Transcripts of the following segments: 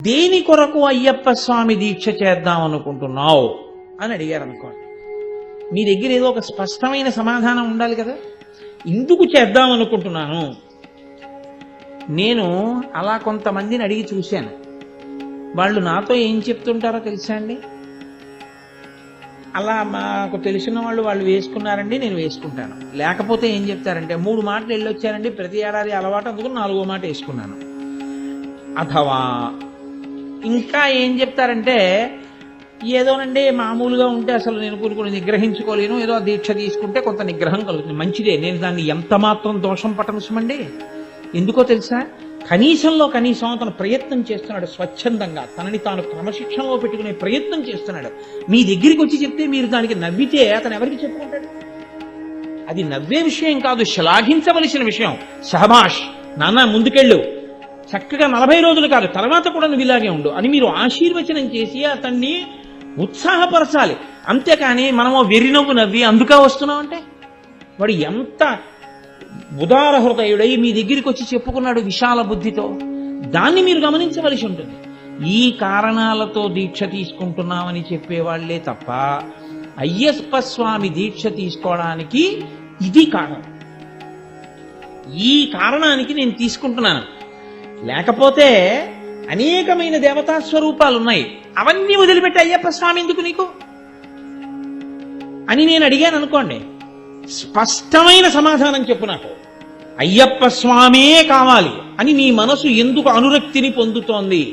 దేని కొరకు అయ్యప్ప స్వామి దీక్ష చేద్దాం అనుకుంటున్నావు అని అడిగారు అనుకోండి. మీ దగ్గర ఏదో ఒక స్పష్టమైన సమాధానం ఉండాలి కదా. ఎందుకు చేద్దాం అనుకుంటున్నాను నేను అలా కొంతమందిని అడిగి చూశాను. వాళ్ళు నాతో ఏం చెప్తుంటారో తెలుసా అండి? అలా మాకు తెలిసిన వాళ్ళు వేసుకున్నారండి, నేను వేసుకుంటాను. లేకపోతే ఏం చెప్తారంటే 3 మాటలు వెళ్ళొచ్చారండి, ప్రతి ఏడాది అలవాటు, అందుకు 4వ మాట వేసుకున్నాను. అథవా ఇంకా ఏం చెప్తారంటే ఏదోనండి మామూలుగా ఉంటే అసలు నేను కొన్ని నిగ్రహించుకోలేను, ఏదో దీక్ష తీసుకుంటే కొంత నిగ్రహం కలుగుతుంది, మంచిదే, నేను దాన్ని ఎంత మాత్రం దోషం పట్టనుసమండి. ఎందుకో తెలుసా? కనీసంలో కనీసం అతను ప్రయత్నం చేస్తున్నాడు, స్వచ్ఛందంగా తనని తాను క్రమశిక్షణలో పెట్టుకునే ప్రయత్నం చేస్తున్నాడు. మీ దగ్గరికి వచ్చి చెప్తే మీరు దానికి నవ్వితే అతను ఎవరికి చెప్పుకుంటాడు? అది నవ్వే విషయం కాదు, శ్లాఘించవలసిన విషయం. షహబాష్ నాన్న, ముందుకెళ్ళు, చక్కగా 40 రోజులు కాదు, తర్వాత కూడా నువ్వు ఇలాగే ఉండు అని మీరు ఆశీర్వచనం చేసి అతన్ని ఉత్సాహపరచాలి. అంతేకాని మనము వెర్రినవ్వు నవ్వి అందుకా వస్తున్నాం అంటే వాడు ఎంత ఉదార హృదయుడై మీ దగ్గరికి వచ్చి చెప్పుకున్నాడు విశాల బుద్ధితో, దాన్ని మీరు గమనించవలసి ఉంటుంది. ఈ కారణాలతో దీక్ష తీసుకుంటున్నామని చెప్పేవాళ్లే తప్ప అయ్యప్ప స్వామి దీక్ష తీసుకోవడానికి ఇది కారణం, ఈ కారణానికి నేను తీసుకుంటున్నాను. లేకపోతే అనేకమైన దేవతా స్వరూపాలు ఉన్నాయి, అవన్నీ వదిలిపెట్టి అయ్యప్ప స్వామి ఎందుకు నీకు అని నేను అడిగాను అనుకోండి. స్పష్టమైన సమాధానం చెప్పు నాకు. అయ్యప్ప స్వామే కావాలి అని నీ మనసు ఎందుకు అనురక్తిని పొందుతోంది,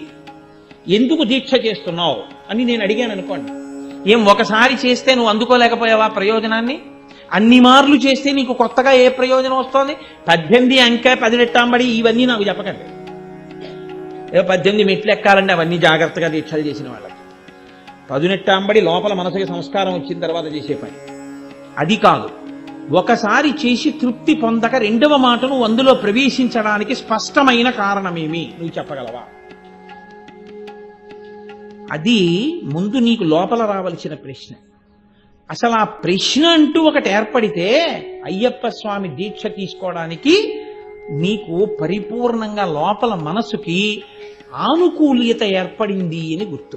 ఎందుకు దీక్ష చేస్తున్నావు అని నేను అడిగాను అనుకోండి. ఏం ఒకసారి చేస్తే నువ్వు అందుకోలేకపోయావా ప్రయోజనాన్ని? అన్ని మార్లు చేస్తే నీకు కొత్తగా ఏ ప్రయోజనం వస్తోంది? 18 అంకె 10 రెట్టాంబడి ఇవన్నీ నాకు చెప్పకండి. ఏదో 18 మెట్లు ఎక్కాలంటే అవన్నీ జాగ్రత్తగా దీక్షలు చేసిన వాళ్ళకి 10 నెట్టాంబడి లోపల మనసుకి సంస్కారం వచ్చిన తర్వాత చేసే పని అది కాదు. ఒకసారి చేసి తృప్తి పొందక 2వ మాట నువ్వు అందులో ప్రవేశించడానికి స్పష్టమైన కారణమేమి నువ్వు చెప్పగలవా? అది ముందు నీకు లోపల రావలసిన ప్రశ్న. అసలు ఆ ప్రశ్న అంటూ ఒకటి ఏర్పడితే అయ్యప్ప స్వామి దీక్ష తీసుకోవడానికి నీకు పరిపూర్ణంగా లోపల మనసుకి ఆనుకూల్యత ఏర్పడింది అని గుర్తు.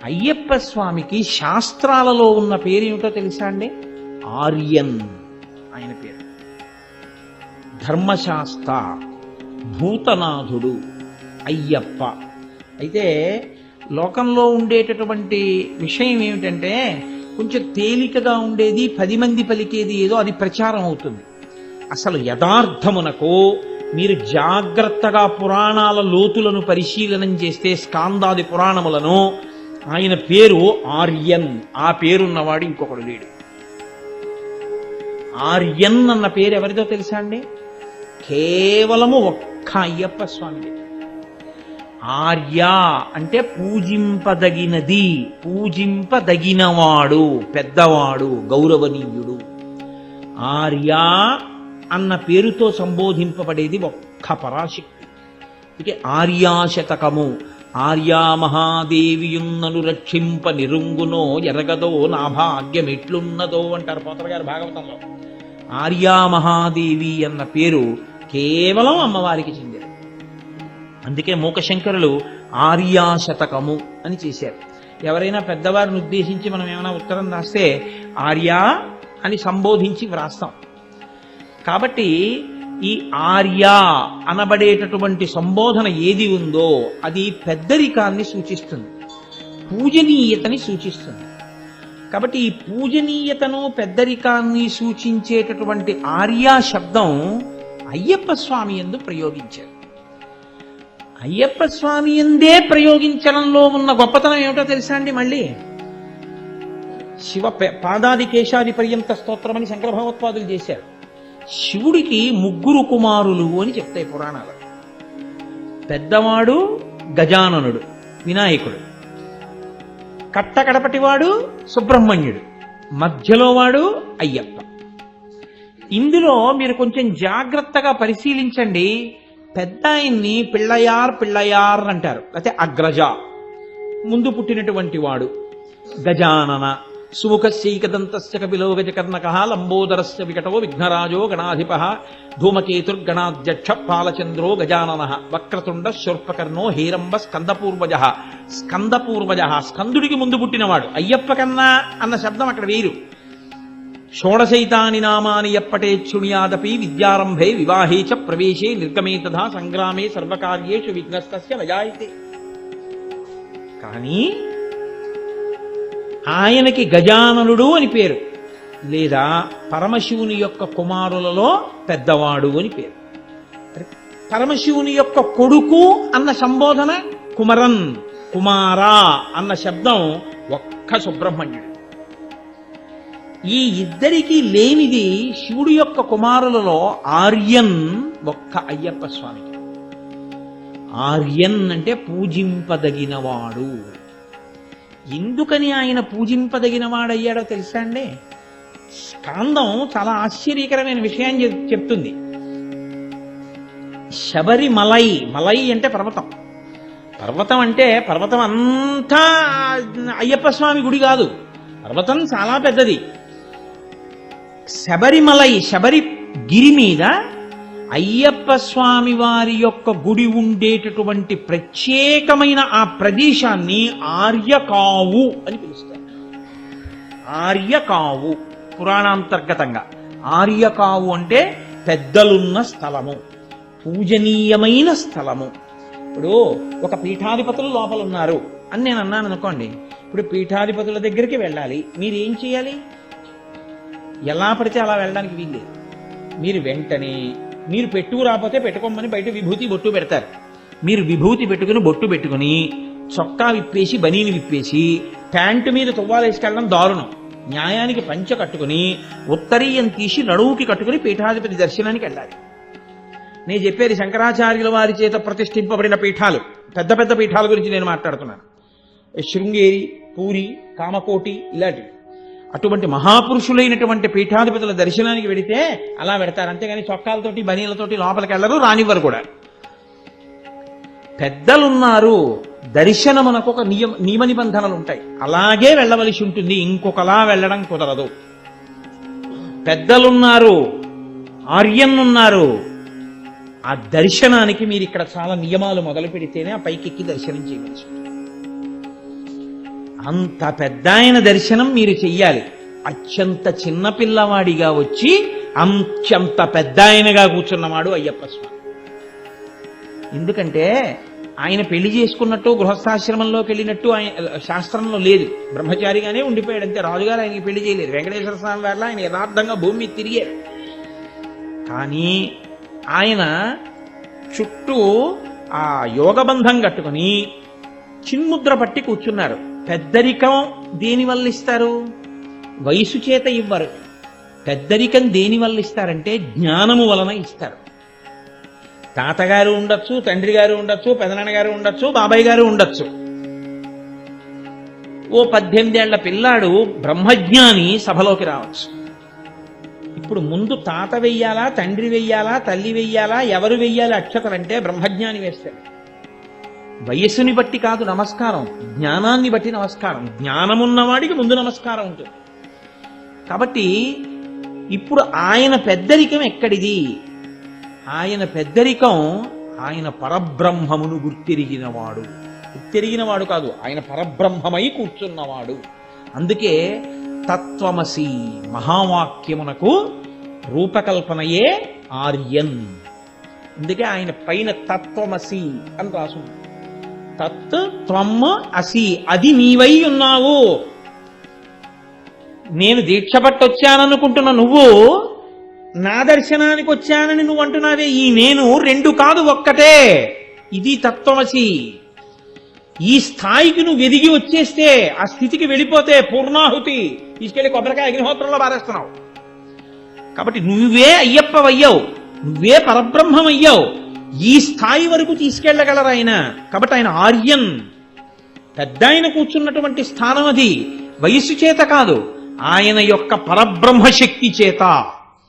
అయ్యప్ప స్వామికి శాస్త్రాలలో ఉన్న పేరు ఏమిటో తెలుసా అండి? ఆర్యన్ ఆయన పేరు. ధర్మశాస్త్ర, భూతనాథుడు అయ్యప్ప. అయితే లోకంలో ఉండేటటువంటి విషయం ఏమిటంటే కొంచెం తేలికగా ఉండేది 10 మంది పలికేది ఏదో అది ప్రచారం అవుతుంది. అసలు యథార్థమునకు మీరు జాగ్రత్తగా పురాణాల లోతులను పరిశీలనం చేస్తే, స్కాందాది పురాణములను, ఆయన పేరు ఆర్యన్. ఆ పేరున్నవాడు ఇంకొకడు లేడు. ఆర్యన్ అన్న పేరు ఎవరిదో తెలుసా అండి? కేవలము ఒక్క అయ్యప్ప స్వామి. ఆర్య అంటే పూజింపదగినది, పూజింపదగినవాడు, పెద్దవాడు, గౌరవనీయుడు. ఆర్య అన్న పేరుతో సంబోధింపబడేది ఒక్క పరాశక్తి. ఇక ఆర్యాశతకము, ఆర్యా మహాదేవియున్నను రక్షింప నిరుంగునో ఎరగదో నా భాగ్యం ఎట్లున్నదో అంటారు పోతర గారు భాగవతంలో. ఆర్యా మహాదేవి అన్న పేరు కేవలం అమ్మవారికి చెందినది. అందుకే మూకశంకరులు ఆర్యాశతకము అని చేశారు. ఎవరైనా పెద్దవారిని ఉద్దేశించి మనం ఏమైనా ఉత్తరం రాస్తే ఆర్య అని సంబోధించి వ్రాస్తాం. కాబట్టి ఈ ఆర్య అనబడేటటువంటి సంబోధన ఏది ఉందో అది పెద్దరికాన్ని సూచిస్తుంది, పూజనీయతని సూచిస్తుంది. కాబట్టి ఈ పూజనీయతను పెద్దరికాన్ని సూచించేటటువంటి ఆర్య శబ్దం అయ్యప్ప స్వామి యందు ప్రయోగించారు. అయ్యప్ప స్వామి యందే ప్రయోగించడంలో ఉన్న గొప్పతనం ఏమిటో తెలుసా అండి? మళ్ళీ శివ పాదాది కేశాది పర్యంత స్తోత్రం అని శంకర భగవత్పాదులు చేశారు. శివుడికి 3 కుమారులు అని చెప్తాయి పురాణాలు. పెద్దవాడు గజాననుడు వినాయకుడు, కట్టకడపటివాడు సుబ్రహ్మణ్యుడు, మధ్యలో వాడు అయ్యప్ప. ఇందులో మీరు కొంచెం జాగ్రత్తగా పరిశీలించండి. పెద్ద ఆయన్ని పిళ్ళయార్ అంటారు, అయితే అగ్రజ ముందు పుట్టినటువంటి వాడు, గజానన సుముఖస్యైకదంతస్య కపిలో గజకర్ణకః లంబోదరస్య వికటో విఘ్నరాజో గణాధిపః ధూమకేతుర్గణాధ్యక్ష పాలచంద్రో గజాననః వక్రతుండ శూర్పకర్ణో హేరంబ స్కందపూర్వజః స్కందుడికి ముందు పుట్టినవాడు అయ్యప్ప కన్నా అన్న శబ్దం అక్కడ వేరు. షోడశైతాని నామాని ఎప్పటేచ్చుణ్యాదపి విద్యారంభే వివాహే చ ప్రవేశే నిర్గమే తథా సంగ్రామే సర్వకార్యేషు విఘ్నస్తస్య నజాయతే. కానీ ఆయనకి గజాననుడు అని పేరు, లేదా పరమశివుని యొక్క కుమారులలో పెద్దవాడు అని పేరు. పరమశివుని యొక్క కొడుకు అన్న సంబోధన కుమరన్, కుమారా అన్న శబ్దం ఒక్క సుబ్రహ్మణ్యుడు. ఈ ఇద్దరికీ లేనిది శివుడి యొక్క కుమారులలో ఆర్యన్ ఒక్క అయ్యప్ప స్వామికి. ఆర్యన్ అంటే పూజింపదగినవాడు. ఎందుకని ఆయన పూజింపదగినవాడయ్యాడో తెలుసా అండి? స్కాందం చాలా ఆశ్చర్యకరమైన విషయాన్ని చెప్తుంది. శబరిమలై, మలై అంటే పర్వతం. పర్వతం అంటే పర్వతం అంతా అయ్యప్ప స్వామి గుడి కాదు, పర్వతం చాలా పెద్దది. శబరిమలై, శబరి గిరి మీద అయ్యప్ప స్వామి వారి యొక్క గుడి ఉండేటటువంటి ప్రత్యేకమైన ఆ ప్రదేశాన్ని ఆర్యకావు అని పిలుస్తారు. ఆర్యకావు పురాణాంతర్గతంగా ఆర్యకావు అంటే పెద్దలున్న స్థలము, పూజనీయమైన స్థలము. ఇప్పుడు ఒక పీఠాధిపతులు లోపల ఉన్నారు అని నేను అన్నాను అనుకోండి, ఇప్పుడు పీఠాధిపతుల దగ్గరికి వెళ్ళాలి, మీరు ఏం చేయాలి? ఎలా పడితే అలా వెళ్ళడానికి వీల్లేదు. మీరు వెంటనే మీరు పెట్టుకు రాకపోతే పెట్టుకోమని బయట విభూతి బొట్టు పెడతారు. మీరు విభూతి పెట్టుకుని బొట్టు పెట్టుకుని చొక్కా విప్పేసి బనీని విప్పేసి ప్యాంటు మీద తువ్వాలేసుకెళ్ళడం దారుణం. న్యాయానికి పంచ కట్టుకుని ఉత్తరీయం తీసి నడువుకి కట్టుకుని పీఠాధిపతి దర్శనానికి వెళ్ళాలి. నేను చెప్పేది శంకరాచార్యుల వారి చేత ప్రతిష్ఠింపబడిన పీఠాలు, పెద్ద పెద్ద పీఠాల గురించి నేను మాట్లాడుతున్నాను. శృంగేరి, పూరి, కామకోటి ఇలాంటివి. అటువంటి మహాపురుషులైనటువంటి పీఠాధిపతుల దర్శనానికి వెడితే అలా పెడతారు, అంతేగాని చొక్కాలతోటి బనీలతోటి లోపలికి వెళ్ళరు, రానివ్వరు కూడా. పెద్దలున్నారు, దర్శనమునకు ఒక నియమ నిబంధనలు ఉంటాయి, అలాగే వెళ్ళవలసి ఉంటుంది, ఇంకొకలా వెళ్ళడం కుదరదు. పెద్దలున్నారు, ఆర్యన్నున్నారు, ఆ దర్శనానికి మీరు ఇక్కడ చాలా నియమాలు మొదలు పెడితేనే ఆ పైకెక్కి దర్శనం చేయవలసి ఉంటుంది. అంత పెద్ద ఆయన దర్శనం మీరు చెయ్యాలి. అత్యంత చిన్నపిల్లవాడిగా వచ్చి అంత్యంత పెద్ద ఆయనగా కూర్చున్నవాడు అయ్యప్ప స్వామి. ఎందుకంటే ఆయన పెళ్లి చేసుకున్నట్టు గృహస్థాశ్రమంలోకి వెళ్ళినట్టు ఆయన శాస్త్రంలో లేదు, బ్రహ్మచారిగానే ఉండిపోయాడు అంతే. రాజుగారు ఆయనకి పెళ్లి చేయలేదు. వెంకటేశ్వర స్వామి వారిలో ఆయన యథార్థంగా భూమి మీద తిరిగారు. కానీ ఆయన చుట్టూ ఆ యోగబంధం కట్టుకుని చిన్ముద్ర పట్టి కూర్చున్నారు. పెద్దరికం దేని వల్ల ఇస్తారు? వయసు చేత ఇవ్వరు. పెద్దరికం దేని వల్ల ఇస్తారంటే జ్ఞానము వలన ఇస్తారు. తాతగారు ఉండొచ్చు, తండ్రి గారు ఉండొచ్చు, పెదనాన్నగారు ఉండొచ్చు, బాబాయ్ గారు ఉండొచ్చు. ఓ 18 ఏళ్ల పిల్లాడు బ్రహ్మజ్ఞాని సభలోకి రావచ్చు. ఇప్పుడు ముందు తాత వెయ్యాలా, తండ్రి వెయ్యాలా, తల్లి వెయ్యాలా, ఎవరు వెయ్యాలి అక్షతలంటే బ్రహ్మజ్ఞాని వేస్తాడు. వయస్సుని బట్టి కాదు నమస్కారం, జ్ఞానాన్ని బట్టి నమస్కారం. జ్ఞానమున్నవాడికి ముందు నమస్కారం ఉంటుంది. కాబట్టి ఇప్పుడు ఆయన పెద్దరికం ఎక్కడిది? ఆయన పెద్దరికం ఆయన పరబ్రహ్మమును గుర్తిరిగినవాడు. గుర్తిరిగినవాడు కాదు, ఆయన పరబ్రహ్మమై కూర్చున్నవాడు. అందుకే తత్వమసి మహావాక్యమునకు రూపకల్పనయే ఆర్యన్. అందుకే ఆయన పైన తత్వమసి అని రాసుంది. తత్ త్వం అసి, అది నీవై ఉన్నావు. నేను దీక్ష పట్టొచ్చాననుకుంటున్న నువ్వు నా దర్శనానికి వచ్చానని నువ్వు అంటున్నావే, ఈ నేను రెండు కాదు ఒక్కటే. ఇది తత్వమసి. ఈ స్థాయికి నువ్వు ఎదిగి వచ్చేస్తే, ఆ స్థితికి వెళ్ళిపోతే పూర్ణాహుతి తీసుకెళ్లి కొబ్బరికాయ అగ్నిహోత్రంలో పారేస్తున్నావు. కాబట్టి నువ్వే అయ్యప్పవయ్యావు, నువ్వే పరబ్రహ్మమయ్యావు. ఈ స్థాయి వరకు తీసుకెళ్లగలరు ఆయన. కాబట్టి ఆయన ఆర్యన్, పెద్ద ఆయన కూర్చున్నటువంటి స్థానం అది. వయస్సు చేత కాదు, ఆయన యొక్క పరబ్రహ్మశక్తి చేత.